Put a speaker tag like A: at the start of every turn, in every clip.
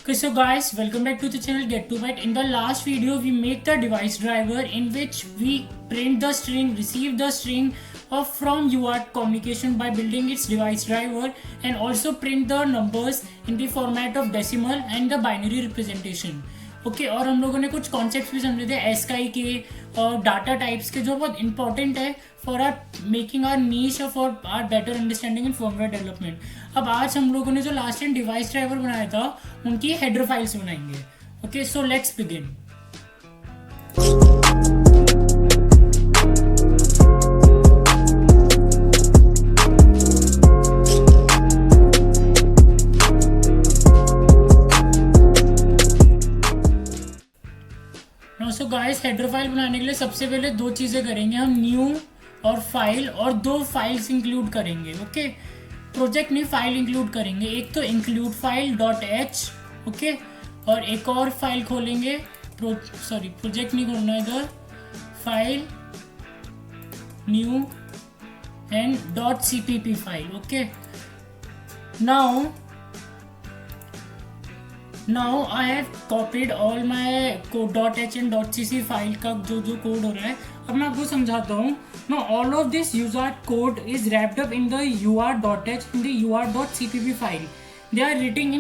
A: Okay, so guys, welcome back to the channel Get to Byte. In the last video, we make the device driver in which we print the string, receive the string of from UART communication by building its device driver, and also print the numbers in the format of decimal and the binary representation. Okay और हम लोगों ने कुछ concepts भी समझे थे ASCII के और डाटा टाइप्स के जो बहुत इंपॉर्टेंट है for our making our niche और for our better understanding in firmware development. अब आज हम लोगों ने जो लास्ट टाइम डिवाइस ड्राइवर बनाया था उनकी हेडर फाइल्स बनाएंगे. Okay so let's begin. So guys header file बनाने के लिए सबसे पहले दो चीज़ें करेंगे हम, न्यू और फाइल, और दो फाइल्स इंक्लूड करेंगे. ओके प्रोजेक्ट नहीं फाइल इंक्लूड करेंगे. एक तो इंक्लूड फाइल .h ओके और एक और फाइल खोलेंगे प्रोजेक्ट नहीं खोलना इधर, file new and .cpp file. Okay now I have copied all my code .h and .cc file का जो कोड हो रहा है. अब मैं आपको समझाता हूँ. Now all of this UART code is wrapped up in the UART.h in the UART.cpp file. They are written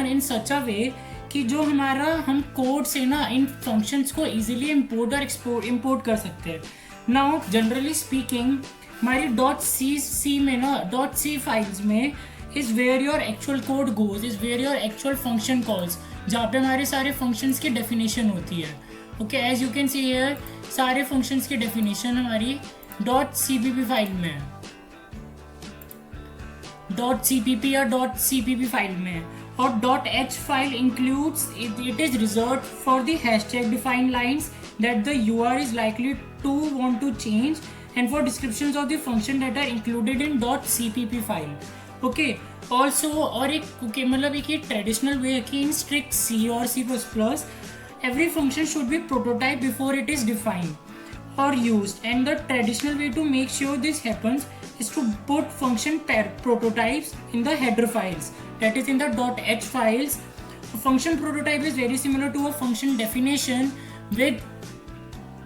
A: in such a way कि जो हमारा हम कोड से ना इन फंक्शंस को easily import और import कर सकते हैं. Now generally speaking हमारी .cc में ना .c फाइल्स में is where your actual code goes, is where your actual function calls, जहाँ पे हमारे सारे functions की definition होती है. Okay, as you can see here, सारे functions की definition हमारी .cpp फाइल में है, .cpp या .cpp फाइल में है. और .h file includes it is reserved for the hashtag defined lines that the UR is likely to want to change and for descriptions of the function that are included in .cpp file. Okay also और एक मतलब एक traditional way है कि इन strict सी और C++ every function should be prototyped before it is defined or used, and the traditional way to make sure this happens is to put function prototypes in the header files, that is in the .h files. A function prototype is very similar to a function definition with,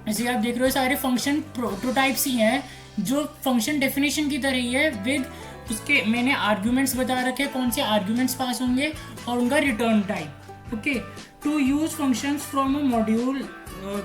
A: जैसे आप देख रहे हो सारे function prototypes ही हैं जो function definition की तरह ही है. विद उसके मैंने आर्ग्यूमेंट्स बता रखे कौन से आर्ग्यूमेंट्स पास होंगे और उनका return type. Okay to use functions from a module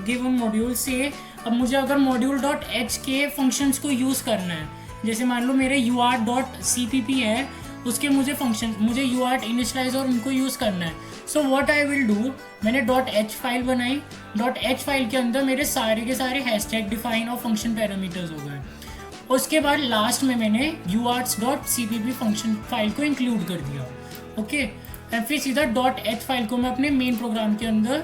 A: given module से. अब मुझे अगर मॉड्यूल .h के फंक्शंस को यूज़ करना है, जैसे मान लो मेरे UART.cpp है उसके मुझे UART इनिशियलाइज और उनको यूज़ करना है. So what I will do, मैंने .h फाइल बनाई. .h फाइल के अंदर मेरे सारे के सारे हैशटैग डिफाइन और फंक्शन पैरामीटर्स हो गए. उसके बाद लास्ट में मैंने UARTs.cpp फंक्शन फाइल को इंक्लूड कर दिया. ओके एंड फिर सीधा .h फाइल को मैं अपने मेन प्रोग्राम के अंदर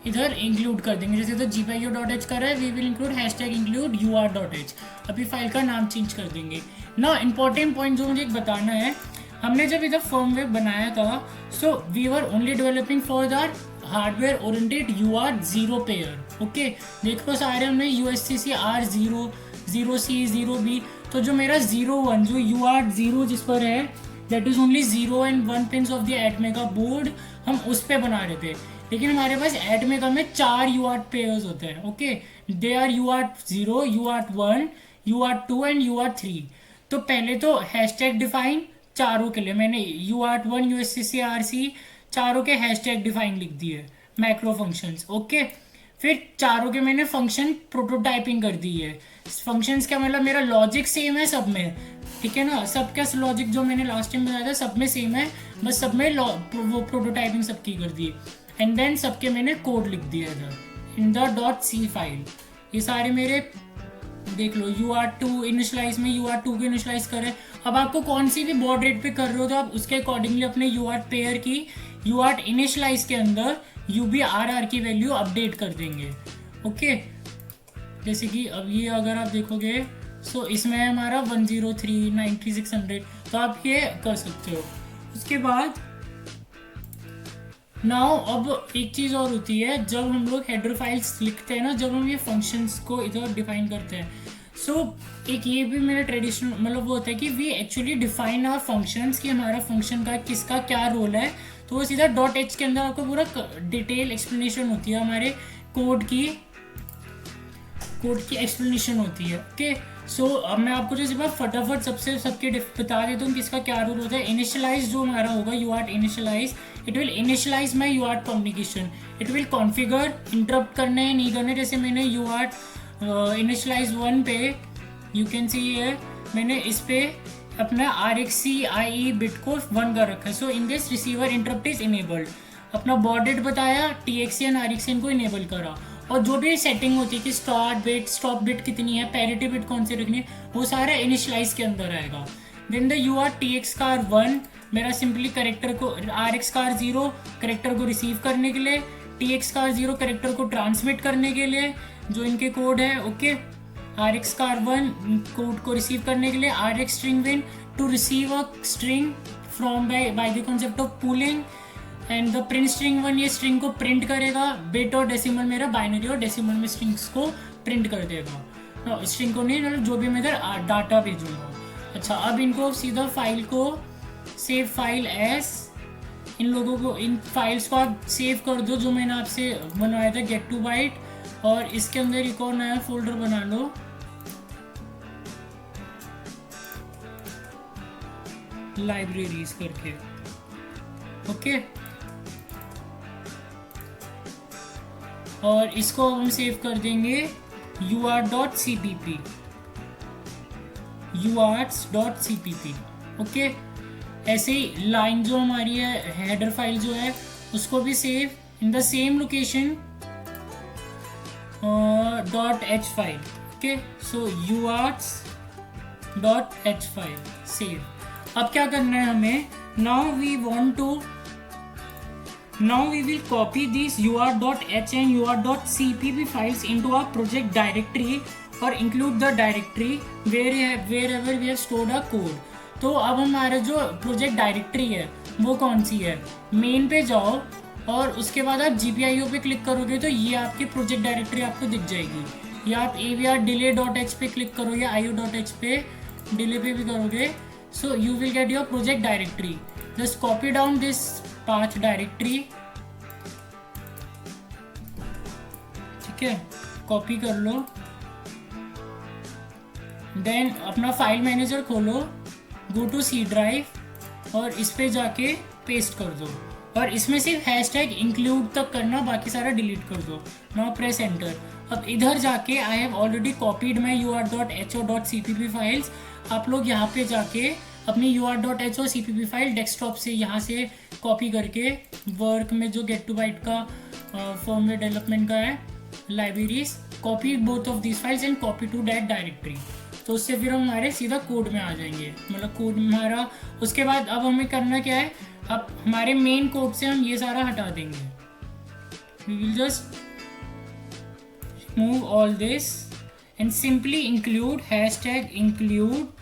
A: इधर इंक्लूड कर देंगे. जैसे तो gpio.h कर रहा है, we will include hashtag include UART.h. अभी फाइल का नाम चेंज कर देंगे. ना इंपॉर्टेंट पॉइंट जो मुझे एक बताना है, हमने जब इधर फर्मवेयर बनाया था so we were only developing for the hardware oriented UART 0 pair. Okay देखो सारे हमने USCC R0 0C 0B, तो जो मेरा 01 जो UART 0 जिस पर है that is only 0 and 1 pins of the ATmega board, हम उस पर बना रहे थे. लेकिन हमारे पास एटमेगा में 4 UART पेयर्स होते हैं. Okay they are UART 0, UART 1, UART 2 and UART 3. तो पहले तो हैशटैग डिफाइन चारों के लिए मैंने UART 1 USCC RC चारों के हैशटैग डिफाइन लिख दिए मैक्रो फंक्शंस. ओके फिर चारों के मैंने फंक्शन प्रोटोटाइपिंग कर दी है. फंक्शंस का मतलब मेरा लॉजिक सेम है सब में, ठीक है ना. सबका लॉजिक जो मैंने लास्ट टाइम बताया था सब में सेम है, बस सब में वो प्रोटोटाइपिंग सबकी कर दी. एंड देन सबके मैंने कोड लिख दिया इधर इन द .c फाइल. ये सारे मेरे देख लो UART2 इनिशलाइज में UART2 को इनिशलाइज करें. अब आपको कौन सी भी बॉड रेट पे कर रहे हो तो आप उसके अकॉर्डिंगली अपने UART पेयर की UART इनिशलाइज के अंदर UBRR की वैल्यू अपडेट कर देंगे. ओके जैसे कि अब ये अगर आप देखोगे सो इसमें है हमारा 103 9600, तो आप ये कर सकते हो. उसके बाद नाउ अब एक चीज़ और होती है जब हम लोग हेडर फाइल्स लिखते हैं ना, जब हम ये फंक्शंस को इधर डिफाइन करते हैं एक ये भी मेरा ट्रेडिशनल मतलब वो होता है कि we actually define our functions कि हमारा फंक्शन का किसका क्या रोल है. तो वो सीधा .h के अंदर आपको पूरा डिटेल एक्सप्लेनेशन होती है, हमारे कोड की एक्सप्लेनेशन होती है। ओके, सो अब मैं आपको जैसे बात फटाफट सबके बता देता हूँ किसका क्या रूल होता है। इनिशियलाइज जो हमारा होगा UART initialize, it will initialize my UART communication, it will configure interrupt करना है नहीं करना है। जैसे मैंने यूआर्ट इनिशियलाइज 1 पे यू कैन सी है, मैंने इस पे अपना RxCIE बिट को 1 कर रखा है। So in this receiver interrupt is enabled, अपना बॉर्डेट बताया, TXN RxN को इनेबल करा, और जो भी सेटिंग होती है कि स्टार्ट बिट स्टॉप बिट कितनी है, पैरिटी बिट कौन सी रखनी है, वो सारा इनिशियलाइज के अंदर आएगा। देन द UART TX*1 मेरा सिंपली करेक्टर को, RX*0 करेक्टर को रिसीव करने के लिए, TX*0 करेक्टर को ट्रांसमिट करने के लिए, जो इनके कोड है। ओके, RX*1 कोड को रिसीव करने के लिए, RxStringWin to receive a string from by the concept of pooling, and the print string 1 ये स्ट्रिंग को प्रिंट करेगा, बिट और डेसिमल मेरा बाइनरी और डेसिमल में स्ट्रिंग्स को प्रिंट कर देगा, स्ट्रिंग को नहीं, मतलब जो भी मैं इधर डाटा भेजूंगा। अच्छा, अब इनको सीधा फाइल को सेव फाइल एज, इन लोगों को, इन फाइल्स को आप सेव कर दो जो मैंने आपसे बनवाया था गेट टू बाइट, और इसके अंदर एक और नया फोल्डर बना लो, लाइब्रेरीज करके। ओके, और इसको हम सेव कर देंगे UART.cpp, UARTs.cpp। ओके, ऐसे ही लाइन जो हमारी है, हेडर फाइल जो है, उसको भी save in the same location .h file. Okay, so UARTs.h file save. अब क्या करना है हमें, now we will copy these UART.h and UART.cpp files into our project directory or include the directory wherever we have stored our code। तो अब हमारा जो project directory है वो कौन सी है, मेन पे जाओ और उसके बाद आप GPIO पे क्लिक करोगे तो ये आपकी प्रोजेक्ट डायरेक्टरी आपको दिख जाएगी, या आप AVR delay.h पे क्लिक करो या IO.h पे डिले पे भी करोगे, so you will get your project directory. Just copy down this path directory, ठीक है, कॉपी कर लो। देन अपना फाइल मैनेजर खोलो, गो टू C ड्राइव और इस पे जाके पेस्ट कर दो, और इसमें सिर्फ हैशटैग इंक्लूड तक करना, बाकी सारा डिलीट कर दो। Now press enter. अब इधर जाके I have already copied my UART.h और .cpp फाइल्स। आप लोग यहाँ पे जाके अपनी UART.h और CPP फाइल डेस्कटॉप से यहाँ से कॉपी करके, वर्क में जो गेट टू बाइट का फर्मवेयर डेवलपमेंट का है libraries, copy both of this files and copy to that directory. तो उससे फिर हम हमारे सीधा कोड में आ जाएंगे, मतलब कोड हमारा। उसके बाद अब हमें करना क्या है, अब हमारे मेन कोड से हम ये सारा हटा देंगे। We will just remove all this and simply include hashtag include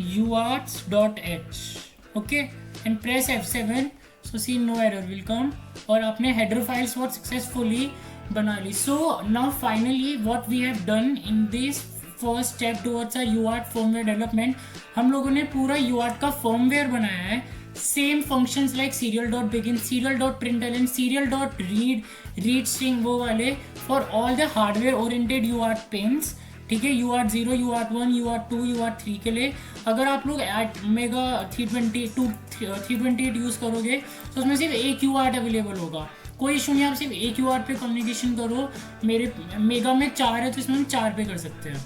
A: UARTs.h, okay, and press F7, so see no error will come, और आपने header files बहुत successfully बना ली। So now finally what we have done in this first step towards our UART firmware development, हम लोगों ने पूरा UART का firmware बनाया है, same functions like serial.begin, serial.println, serial.read string वो वाले for all the hardware oriented UART pins, ठीक है, UART0, UART1, UART2, UART3 के लिए। अगर आप लोग मेगा 328 यूज़ करोगे तो उसमें सिर्फ एक UART अवेलेबल होगा, कोई इशू नहीं, आप सिर्फ एक UART पे कम्युनिकेशन करो। मेरे मेगा में 4 है तो इसमें हम 4 पे कर सकते हैं।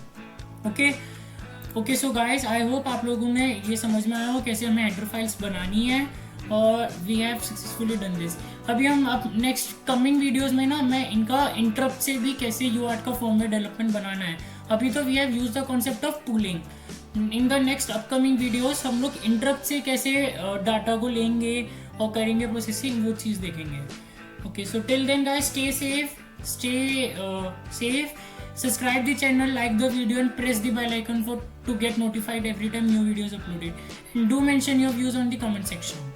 A: Okay, so guys I hope आप लोगों ने ये समझ में आया हो कैसे हमें हेडर फाइल्स बनानी है, और we have successfully done this. अभी हम अब नेक्स्ट कमिंग वीडियोज़ में ना, मैं इनका इंटरप्ट से भी कैसे UART का फर्मवेयर डेवलपमेंट बनाना है। अभी तो we have use the concept of pooling. In the next upcoming videos हम लोग इंटरप्ट से कैसे डाटा को लेंगे और करेंगे प्रोसेसिंग, वो चीज़ देखेंगे। Okay, so till then guys, stay safe, subscribe the channel, like the video and press the bell icon to get notified every time new videos uploaded, and do mention your views on the comment section.